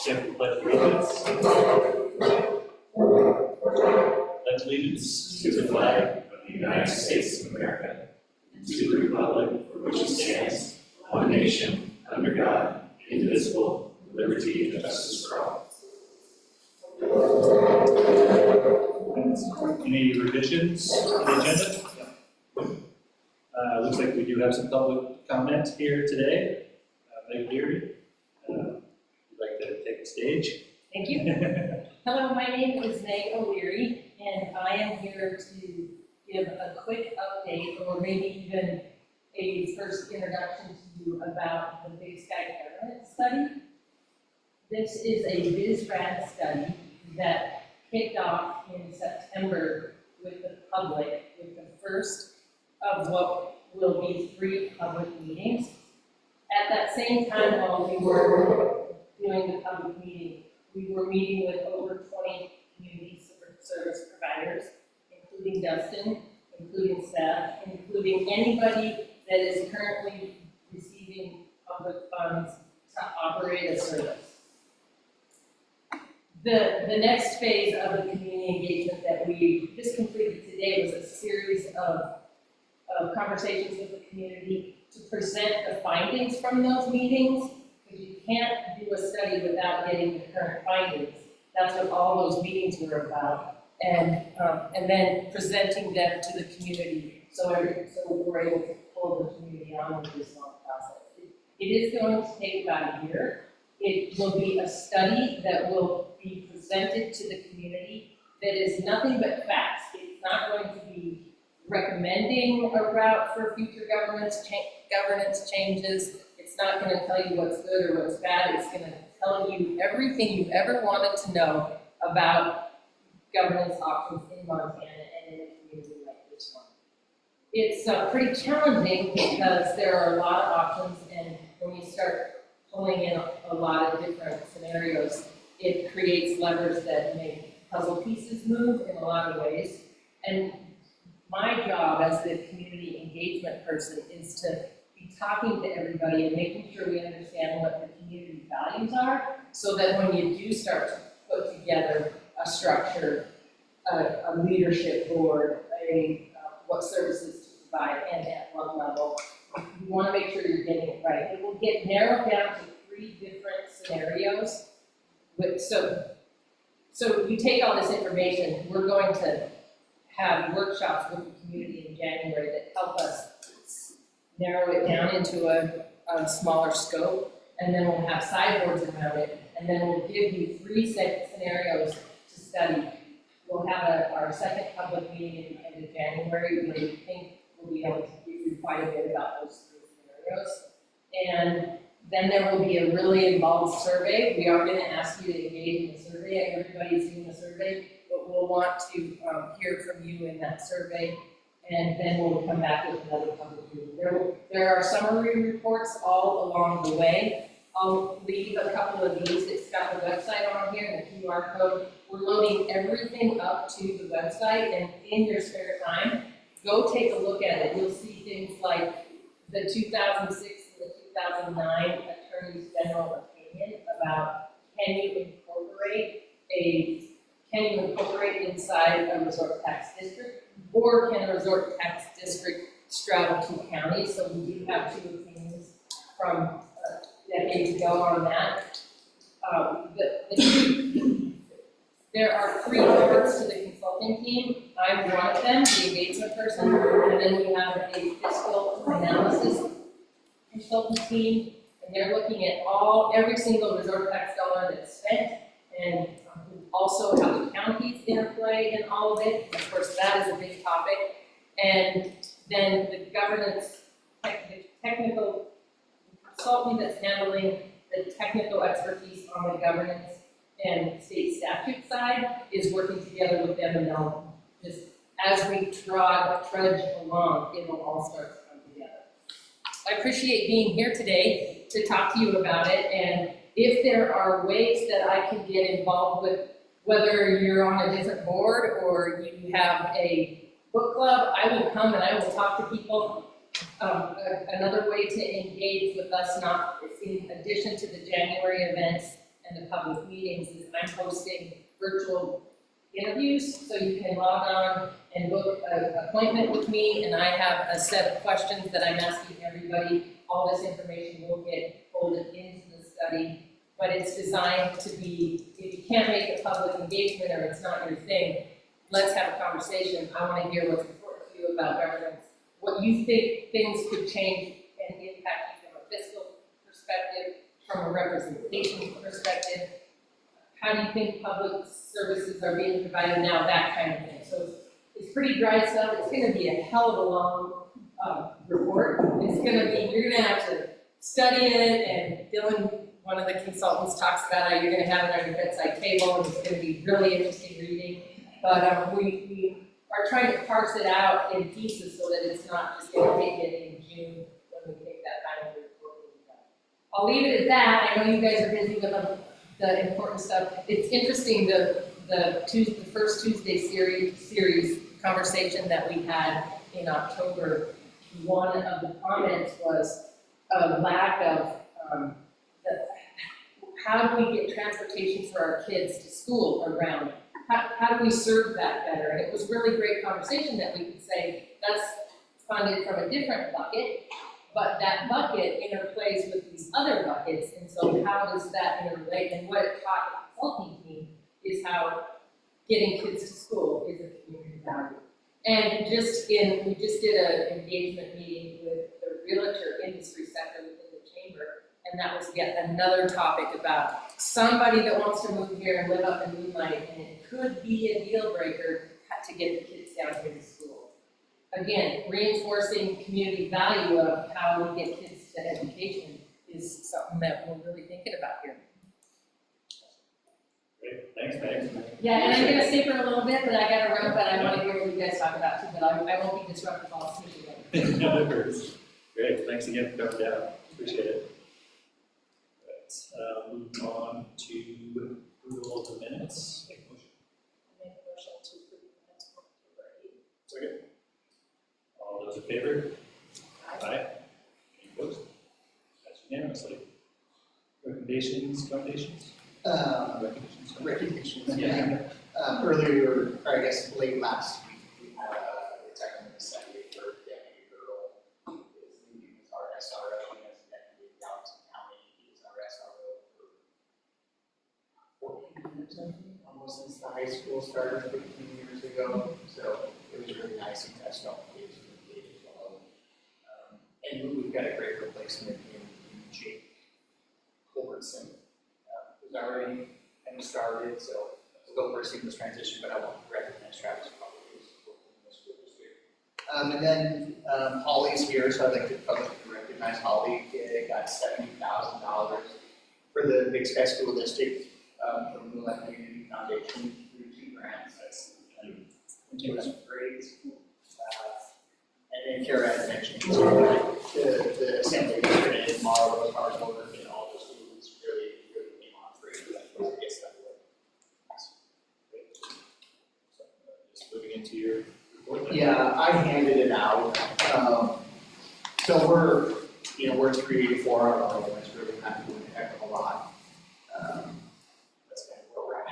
Stand for the pledge of allegiance. Pledge allegiance to the flag of the United States of America and to the republic for which it stands, one nation, under God, indivisible, with liberty and justice for all. Any revisions to the agenda? Looks like we do have some public comment here today. Meg Leary, would you like to take the stage? Thank you. Hello, my name is Meg O'Leary, and I am here to give a quick update, or maybe even a first introduction to you about the Big Sky Government Study. This is a BizRad study that kicked off in September with the public, with the first of what will be 3 public meetings. At that same time, while we were doing the public meeting, we were meeting with over 20 community service providers, including Dustin, including Seth, including anybody that is currently receiving public funds to operate a service. The next phase of the community engagement that we just completed today was a series of conversations with the community to present the findings from those meetings, because you can't do a study without getting the current findings. That's what all those meetings were about, and then presenting them to the community, so we're able to pull the community on with this long process. It is going to take about a year. It will be a study that will be presented to the community that is nothing but facts. It's not going to be recommending a route for future governance changes. It's not going to tell you what's good or what's bad. It's going to tell you everything you ever wanted to know about governance options in Montana and in a community like this one. It's pretty challenging because there are a lot of options, and when you start pulling in a lot of different scenarios, it creates levers that make puzzle pieces move in a lot of ways. And my job as the community engagement person is to be talking to everybody and making sure we understand what the community values are, so that when you do start to put together a structure, a leadership board, what services to provide and at what level, you want to make sure you're getting it right. It will get narrowed down to 3 different scenarios. So you take all this information, we're going to have workshops with the community in January that help us narrow it down into a smaller scope, and then we'll have sideboards around it, and then we'll give you 3 scenarios to study. We'll have our second public meeting at the end of January, where we think we'll be able to give you quite a bit about those 3 scenarios. And then there will be a really involved survey. We are going to ask you to engage in the survey. Everybody's doing the survey, but we'll want to hear from you in that survey, and then we'll come back with another public meeting. There are summary reports all along the way. I'll leave a couple of these. It's got the website on here and the QR code. We're loading everything up to the website, and in your spare time, go take a look at it. You'll see things like the 2006 and the 2009 Attorney General opinion about can you incorporate inside a resort tax district, or can a resort tax district straddle 2 counties? So we do have 2 opinions from decades ago on that. There are 3 parts to the consulting team. I'm one of them, the engagement person, and then we have a fiscal analysis consultant team, and they're looking at every single resort tax dollar that's spent, and also how the counties interplay in all of it. Of course, that is a big topic. And then the governance, technical consultant that's handling the technical expertise on the governance and state statute side is working together with them, and they'll just, as we trudge along, it'll all start to come together. I appreciate being here today to talk to you about it, and if there are ways that I can get involved with, whether you're on a different board or you have a book club, I will come and I will talk to people. Another way to engage with us, not in addition to the January events and the public meetings is I'm hosting virtual interviews, so you can log on and book an appointment with me, and I have a set of questions that I'm asking everybody. All this information will get folded into the study, but it's designed to be, if you can't make a public engagement or it's not your thing, let's have a conversation. I want to hear what's important to you about governance, what you think things could change and impact you from a fiscal perspective, from a representation perspective. How do you think public services are being provided now, that kind of thing. So it's pretty dry stuff. It's going to be a hell of a long report. It's going to be, you're going to have to study it, and Dylan, one of the consultants, talks about how you're going to have it on your bedside table, and it's going to be really interesting reading. But we are trying to parse it out in pieces so that it's not just going to take it in June when we take that final report. I'll leave it at that. I know you guys are busy with the important stuff. It's interesting, the first Tuesday series conversation that we had in October, one of the comments was a lack of how do we get transportation for our kids to school around? How do we serve that better? And it was really great conversation that we could say that's funded from a different bucket, but that bucket interplays with these other buckets, and so how does that interrelate? And what it taught the consulting team is how getting kids to school is a community value. And we just did an engagement meeting with the realtor industry sector within the chamber, and that was yet another topic about somebody that wants to move here and live up in Moonlight, and it could be a deal breaker to get the kids down here to school. Again, reinforcing community value of how we get kids to education is something that we're really thinking about here. Great, thanks, Meg. Yeah, and I'm gonna stay for a little bit, but I gotta run, but I wanna hear what you guys talk about too, but I won't be disruptive, I'll sneak again. No, that hurts. Great, thanks again for coming down, appreciate it. Right, moving on to approval of the minutes. Make a motion. Make a motion to approve the minutes for October 8th. Second. All those in favor? Aye. Any opposed? That's unanimously. Recommendations? Recognitions, yeah. Earlier, or I guess late last week, we had a retirement assembly for Deputy Earl, who is leaving his RSRO as Deputy of Gallatin County. He was RSRO for 14 years, I think, almost since the high school started 15 years ago. So it was really nice. He touched on the kids as well. And we've got a great replacement in Jake Culbertson. Who's already kind of started, so it's a little for a seamless transition, but I want to recognize Travis probably as working in the school district. And then Holly's here, so I'd like to publicly recognize Holly. It got $70,000 for the Big Sky School District from the Moonlight Community Foundation through 2 grants. That's great. And then Kara had mentioned the assembly yesterday, tomorrow was hard work, and all the students really came on for it. Just moving into your report then. Yeah, I handed it out. So we're 3 to 4 hours old, it's really not doing a heck of a lot. That's kind of where we're at.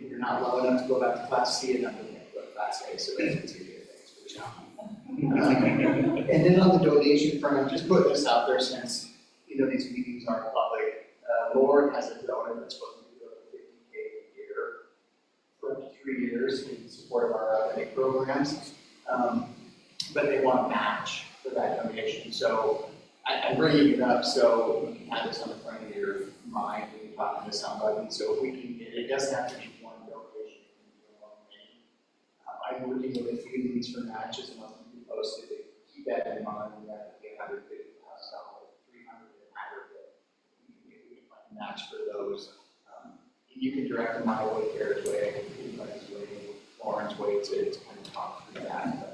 You're not low enough to go back to Class C, and I'm going to go to Class A, so that's 2 good things for the town. And then on the donation front, I'm just putting this out there since, these meetings aren't public. Lord has a donor that's supposed to go to $50K a year for up to 3 years in support of our athletic programs. But they want a match for that donation. So I'm bringing it up so you can have this on the front of your mind when you're talking to somebody. So if we can get it, doesn't have to be one donation, it can be one thing. I'm working with a few of these for matches, and I'll keep you posted. Keep that in mind. We have to get $150,000, $300 in aggregate. We can find a match for those. You can direct them my way, Kara's way, anybody's way, Lauren's way to kind of talk through that. But,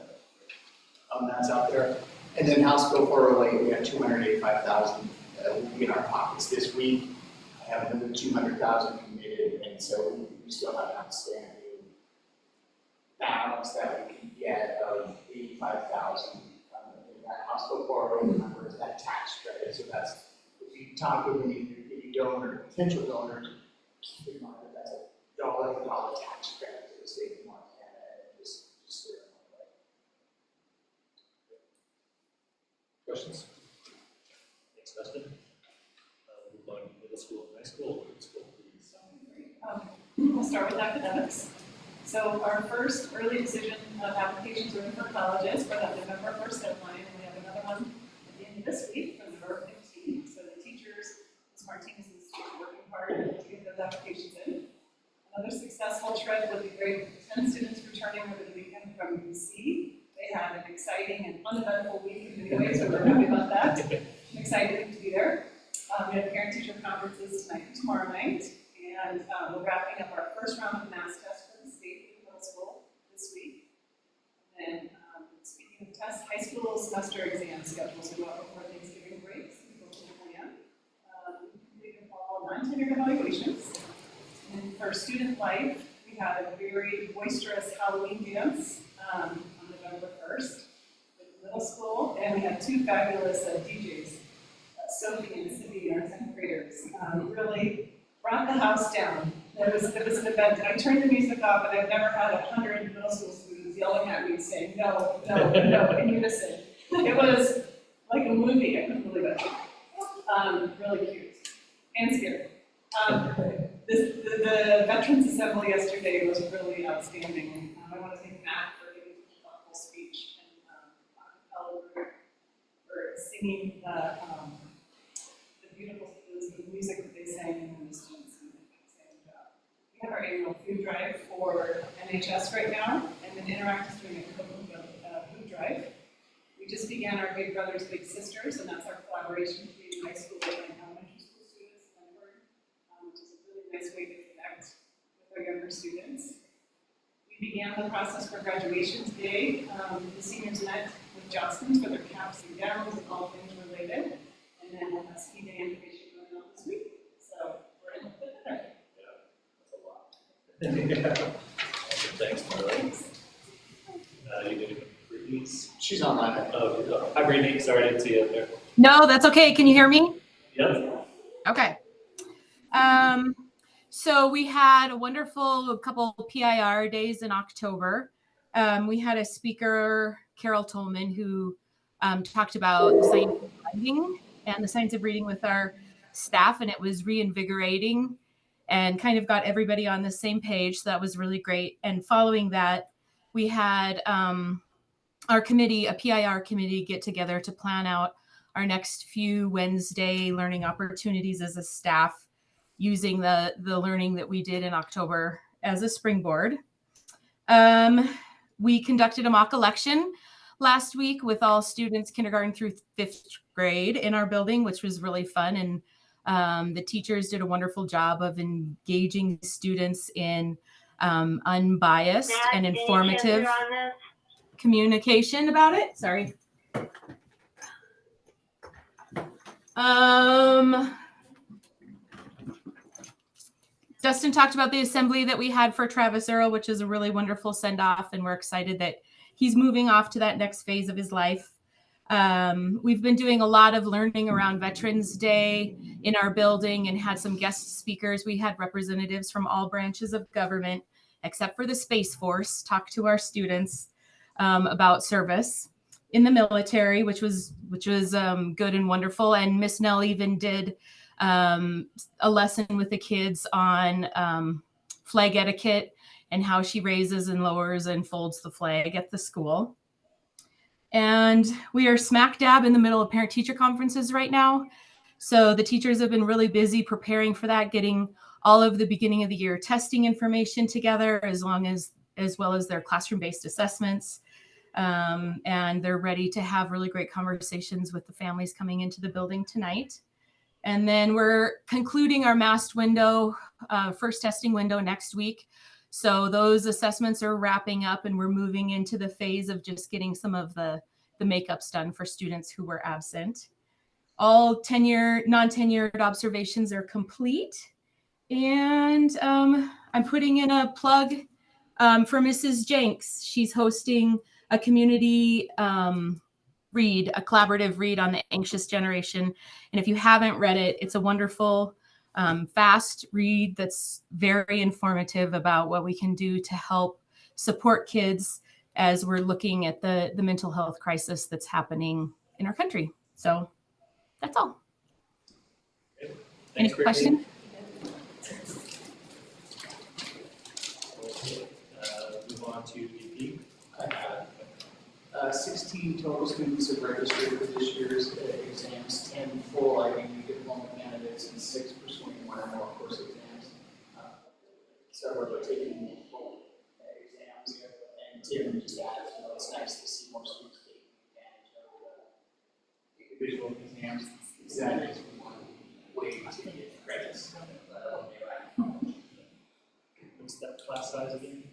that's out there. And then House Bill 408, we have $285,000 will be in our pockets this week. I have another $200,000 committed, and so we still have an outstanding balance that we can get of $85,000. That House Bill 408 number is that tax credit. So that's, if you talk with me, you're getting donor, potential donors, keep in mind that that's $1 tax credit to the state of Montana, and just clear it away. Questions? Thanks, Dustin. Move on to middle school and high school. Middle school, please. We'll start with academics. So our first early decision of applications are in for colleges for that November 1st deadline, and we have another one at the end of this week for November 15th. So the teachers, Ms. Martinez is working hard to get those applications in. Another successful trip with the grade 10 students returning over the weekend from BC. They had an exciting and uneventful week in many ways, so we're happy about that. I'm excited to be there. We have parent-teacher conferences tonight and tomorrow night, and we're wrapping up our first round of mass tests for the state and middle school this week. And then, speaking of tests, high school semester exam schedules go out before Thanksgiving break, so people can plan. We completed all non-tenured evaluations. And for student life, we had a very boisterous Halloween dance on November 1st with middle school, and we had two fabulous DJs. Sophie and Cindy, our 10th graders, really brought the house down. There was an event, and I turned the music off, and I've never had 100 middle school students yelling at me saying, no, no, no, in unison. It was like a movie, I couldn't believe it. Really cute and scary. The Veterans Assembly yesterday was really outstanding. I want to thank Matt for giving such a thoughtful speech, and Oliver for singing the beautiful the music that they sang, and the students did an outstanding job. We have our annual food drive for NHS right now, and then Interact is doing a food drive. We just began our Big Brothers Big Sisters, and that's our collaboration between high school and elementary school students in Edinburgh, which is a really nice way to connect with our younger students. We began the process for graduation today. The seniors met with Johnston's for their caps and gowns and all things related. And then we'll have ski day information going on this week. So we're in the there. Yeah, that's a lot. Thanks, Marlene. You did it for these. She's online. Oh, hi, Brittany. Sorry I didn't see you up there. No, that's okay. Can you hear me? Yep. Okay. So we had a wonderful couple PIR days in October. We had a speaker, Carol Tolman, who talked about the science of reading and the science of reading with our staff, and it was reinvigorating and kind of got everybody on the same page. So that was really great. And following that, we had our committee, a PIR committee, get together to plan out our next few Wednesday learning opportunities as a staff, using the learning that we did in October as a springboard. We conducted a mock election last week with all students kindergarten through 5th grade in our building, which was really fun. And the teachers did a wonderful job of engaging students in unbiased and informative communication about it. Sorry. Dustin talked about the assembly that we had for Travis Earl, which is a really wonderful send-off, and we're excited that he's moving off to that next phase of his life. We've been doing a lot of learning around Veterans Day in our building and had some guest speakers. We had representatives from all branches of government, except for the Space Force, talk to our students about service in the military, which was good and wonderful. And Miss Nell even did a lesson with the kids on flag etiquette and how she raises and lowers and folds the flag at the school. And we are smack dab in the middle of parent-teacher conferences right now. So the teachers have been really busy preparing for that, getting all of the beginning of the year testing information together, as well as their classroom-based assessments. And they're ready to have really great conversations with the families coming into the building tonight. And then we're concluding our masked window, first testing window next week. So those assessments are wrapping up, and we're moving into the phase of just getting some of the makeups done for students who were absent. All non-tenured observations are complete. And I'm putting in a plug for Mrs. Jenks. She's hosting a community read, a collaborative read on the anxious generation. And if you haven't read it, it's a wonderful fast read that's very informative about what we can do to help support kids as we're looking at the mental health crisis that's happening in our country. So that's all. Any Thanks, Brittany. questions? Move on to VP. I have 16 total students have registered for this year's exams, 10 full IB diploma candidates, and 6 pursuing one or more course exams. Several are taking multiple exams, and Tim just added, it's nice to see more students taking advantage of individual exams. That is one way to get credits. What's that class size again?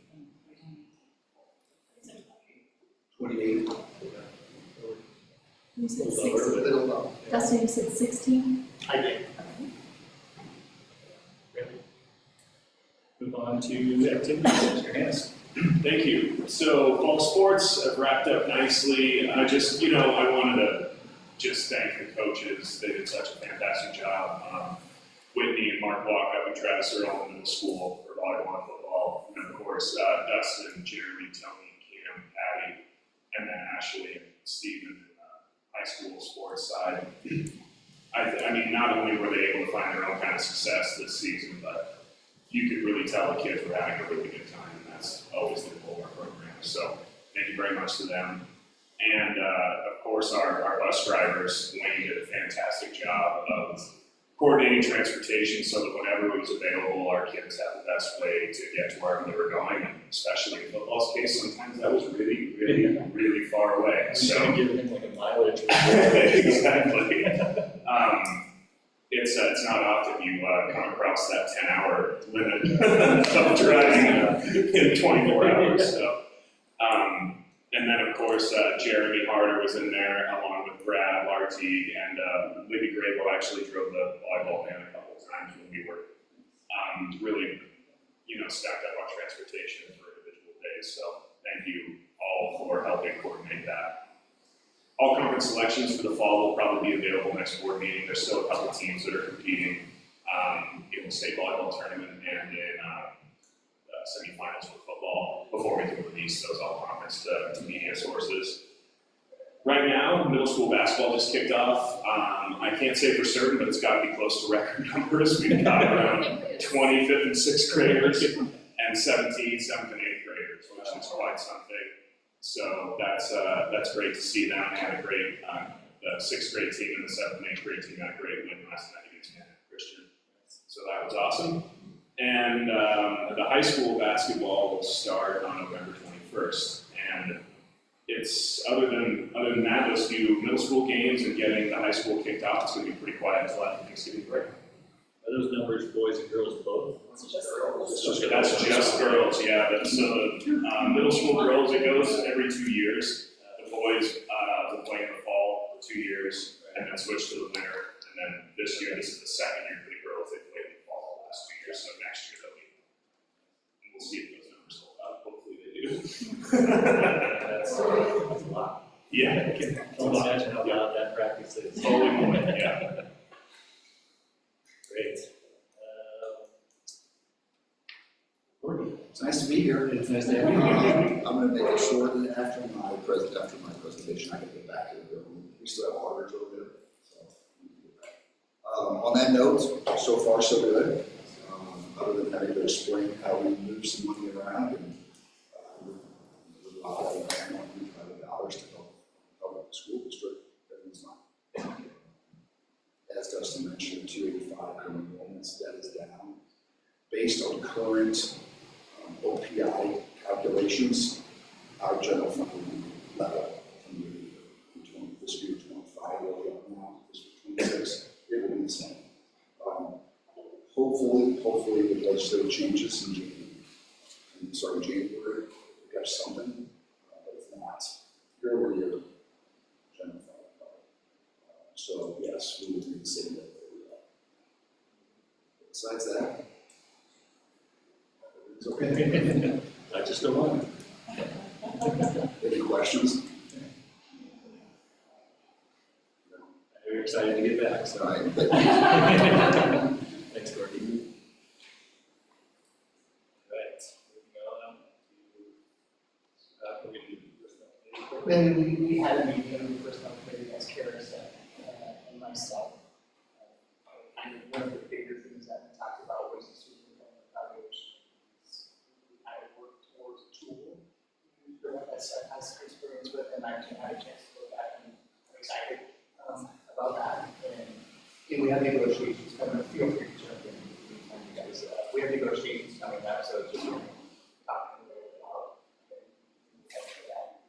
28. You said Lower, six, A little low. Dustin, you said 16? I did. Move on to activities, Mr. Hannah. Thank you. So fall sports have wrapped up nicely. I wanted to just thank the coaches. They did such a fantastic job. Whitney and Mark Walk up in Travis Earl Middle School for volleyball and football. And of course, Dustin, Jeremy, Tony, Cam, Patty, and then Ashley and Stephen, high school sports side. I mean, not only were they able to find their own kind of success this season, but you could really tell the kids were having a really good time, and that's always the goal of our program. So thank you very much to them. And of course, our bus drivers, Wayne did a fantastic job of coordinating transportation so that whenever it was available, our kids had the best way to get to wherever they were going. And especially in football's case, sometimes that was really, really, really far away. So Giving him like a mileage. exactly. It's not often you come across that 10-hour limit of driving in 24 hours. So, and then of course Jeremy Harder was in there along with Brad Larty, and Libby Grable actually drove the volleyball van a couple of times when we were really, stacked up on transportation for individual days. So thank you all for helping coordinate that. All conference selections for the fall will probably be available next board meeting. There's still a couple teams that are competing in the state volleyball tournament and in semifinals for football before we can release those all conference to media sources. Right now, middle school basketball just kicked off. I can't say for certain, but it's got to be close to record numbers. We've got around 20 5th and 6th graders and 17 7th and 8th graders, which is quite something. So that's great to see them. They had a great 6th grade team and the 7th and 8th grade team had a great win last night against Christian. So that was awesome. And the high school basketball will start on November 21st. And it's other than that, those few middle school games and getting the high school kicked off, it's going to be pretty quiet until after Thanksgiving break. Are those numbers boys and girls both? That's just girls, yeah. So the middle school girls, it goes every 2 years. The boys will play in the fall for 2 years and then switch to the winter. And then this year, this is the second year for the girls. They played in the fall the last 2 years, so next year they'll be. And we'll see if those numbers hold up. Hopefully they do. That's a lot. Yeah. I can imagine how loud that practice is. Holy moly, yeah. Great. Courtney. It's nice to be here. It's nice to have you. I'm going to make it short, and after my presentation, I can get back to the room. We still have orders over there. So, on that note, so far so good. Other than having to explain how we move some money around and $125 to help the school district, everything's fine. As Dustin mentioned, 285 current enrollments, that is down. Based on current OPI calculations, our general fund level from fiscal year 25 where we are now, fiscal 26, it will be the same. Hopefully with legislative changes in January, we got something, but if not, year-over-year, general fund. So yes, we will be the same level that we are. Besides that, it's okay. I just don't want Any questions? We're excited to get back, so. All right. Thanks, Then we had a meeting on the personnel committee, as Kara said, and myself. Kind of one of the bigger things that we talked about was the superintendent evaluation. I worked towards a tool that I has experience with, and I had a chance to look at, and I'm excited about that. And we have negotiations coming up, feel free to jump in anytime you guys, we have negotiations coming up, so just talking a little bit about that.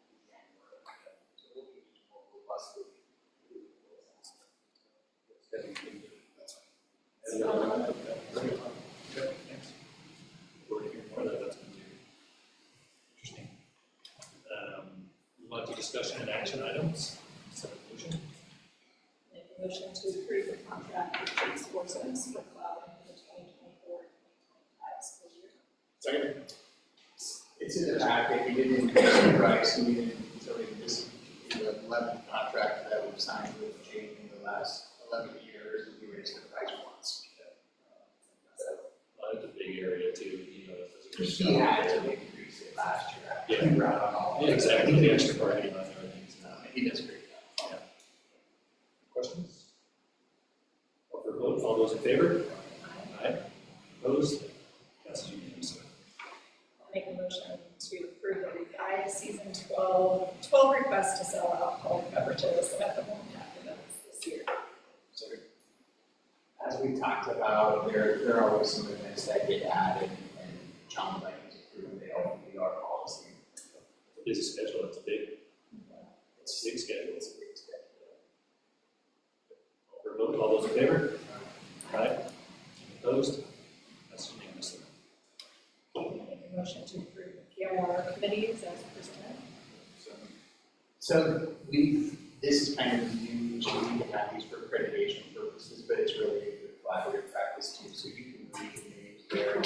So we'll be more robust. Any other comment? Okay, thanks. We're hearing more of that, that's going to be interesting. Move on to discussion and action items. Motion. Make a motion to approve the contract with Chase Forces for cloud for the 2024-2025 school year. Second. It's in the packet, we didn't increase the price, we didn't, so this is the 11th contract that we've signed with Jake in the last 11 years, and we raised the price once. That's a big area too, you know. He had to increase it last year. Yeah. He brought on all. Yeah, exactly, the extra parking on everything. He does a great job. Questions? Call for a vote, all those in favor? Aye. Opposed? Passes unanimously. I'll make a motion to approve the revised season 12 requests to sell alcoholic beverages at the home events this year. Second. As we talked about, there are always some events that get added, and John Lang is approved, they all meet our policy. Busy schedule, it's a big schedule. It's a big schedule. Call for a vote, all those in favor? Aye. Opposed? Passes unanimously. I'll make a motion to approve the PRR committees as presented. So this is kind of new, so we can have these for accreditation purposes, but it's really a good collaborative practice too, so you can read the names there.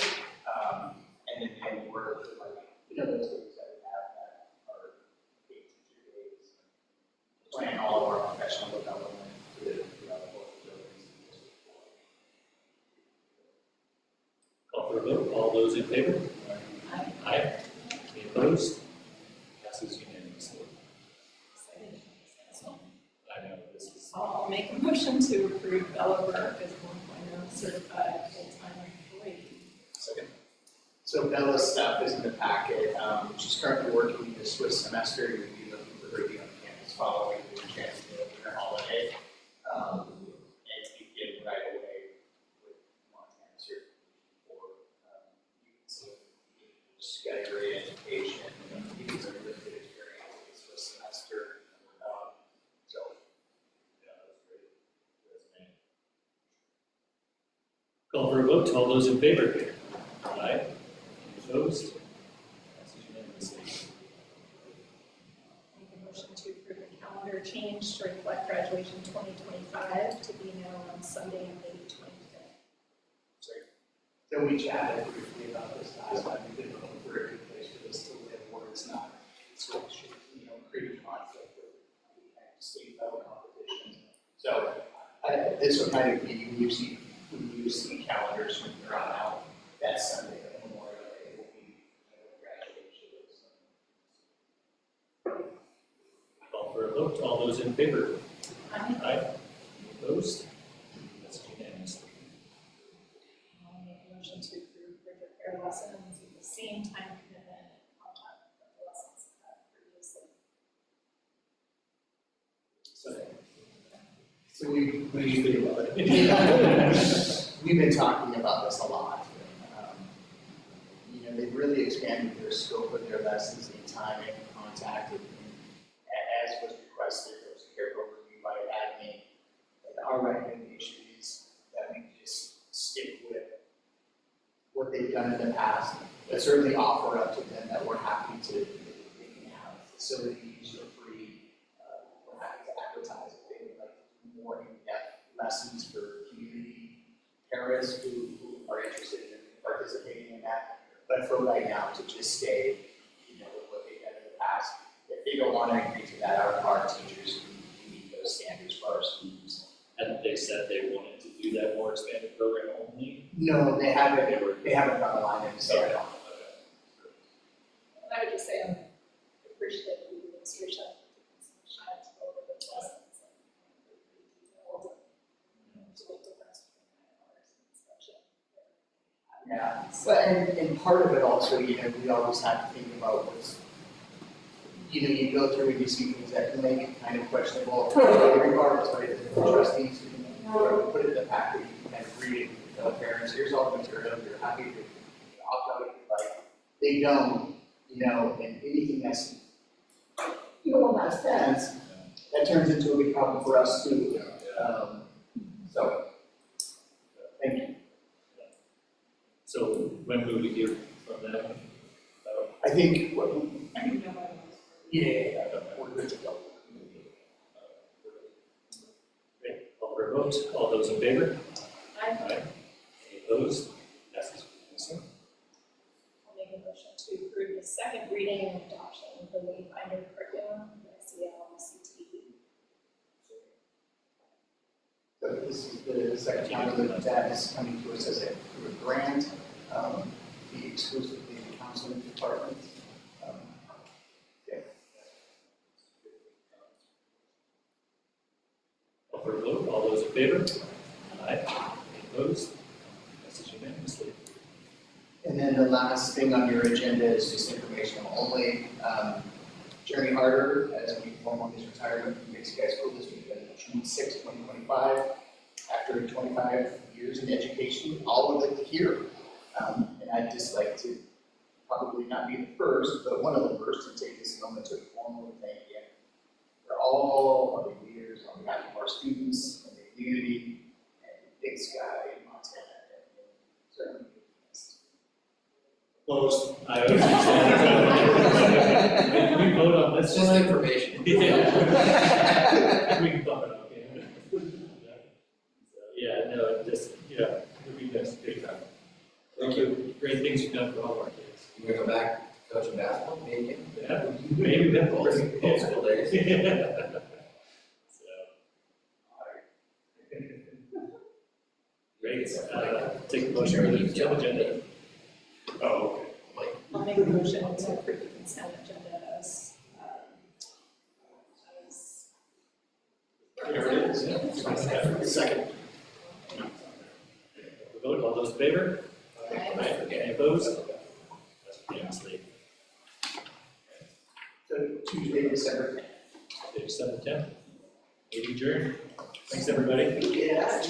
And then we're like, those things that we have that are big teacher days. Plan all of our professional development throughout both buildings. Call for a vote, all those in favor? Aye. Aye. Any opposed? Passes unanimously. I know, this is. I'll make a motion to approve Bella Burke as 1.0 certified full-time employee. Second. So Bella's stuff is in the packet. She's currently working the Swiss semester. We'd be looking for her to be on campus following the chance to go her holiday. And begin right away with Montana certification for she's got a great education. He's a really good experience in the Swiss semester. So Yeah, that's great. Resume. Call for a vote, all those in favor? Aye. Any opposed? Passes unanimously. Make a motion to approve the calendar change to reflect graduation 2025 to be now on Sunday, May 25th. So we chatted briefly about this last time. We've been looking for a good place for this to live where it's not, so it should, create conflict with state level competition. So this will kind of be, when you see calendars from here on out, that Sunday, Memorial Day will be graduation. Call for a vote, all those in favor? Aye. Aye. Any opposed? Passes unanimously. I'll make a motion to approve Bridget Fair lessons with the same time commitment and contact of the lessons previously. So we've been talking about this a lot. They've really expanded their scope of their lessons, the time and contact, and as was requested, there was a careful review by admin. And our recommendation is that we just stick with what they've done in the past, but certainly offer up to them that we're happy to, if they can have facilities for free. We're happy to advertise if they would like to do more in-depth lessons for community parents who are interested in participating in that. But for right now, to just stay, with what they've done in the past. If they don't want to agree to that, our teachers can meet those standards for our students. Hadn't they said they wanted to do that more expanded program only? No, they haven't gone along and said it. And I would just say I'm appreciative of the administration Yeah, well, and part of it also, you know, we always have to think about what's, you know, you go through and you see things that can make it kind of questionable, regardless, right? The trustees can put it in the packet, you can kind of read it, tell parents, here's all the material, you're happy to opt out if you like. They don't, you know, and anything that's, you know, on that fence, that turns into a big problem for us too. So, thank you. So when will we hear from them? I think, I don't know about those. yeah, we're good to go. Great, call for a vote, all those in favor? I'll Aye. Any opposed? Passes. make a motion to approve the second reading and adoption of the Wayfinder curriculum, SEL-CTE. So this is the second time that is coming to us as a grant, the exclusively the counseling department. Yeah. Call for a vote, all those in favor? Aye. Any opposed? Passes unanimously. And then the last thing on your agenda is just informational only. Jeremy Harder, as we inform his retirement from Big Sky School District on June 6, 2025. After 25 years in education, all of it here. And I'd just like to probably not be the first, but one of the first to take this moment to formally thank you for all of the years on behalf of our students and the community and Big Sky in Montana. And certainly. Opposed? I always Can we vote on this It's just one? information. Yeah. We can bump it up, yeah. Yeah, no, just, yeah, it'd be nice, big time. Thank you, great things you've done for all of our kids. You wanna go back coaching basketball, maybe? Yeah, maybe that Old school days. So. Great, take the motion for the consent agenda. Oh, I'll make a motion to approve the consent agenda as okay. There it is, yeah. Second. Vote, all those in favor? Aye. Any opposed? That's unanimously. So Tuesday, December. December 10th. Meeting adjourned. Thanks, everybody. Yeah.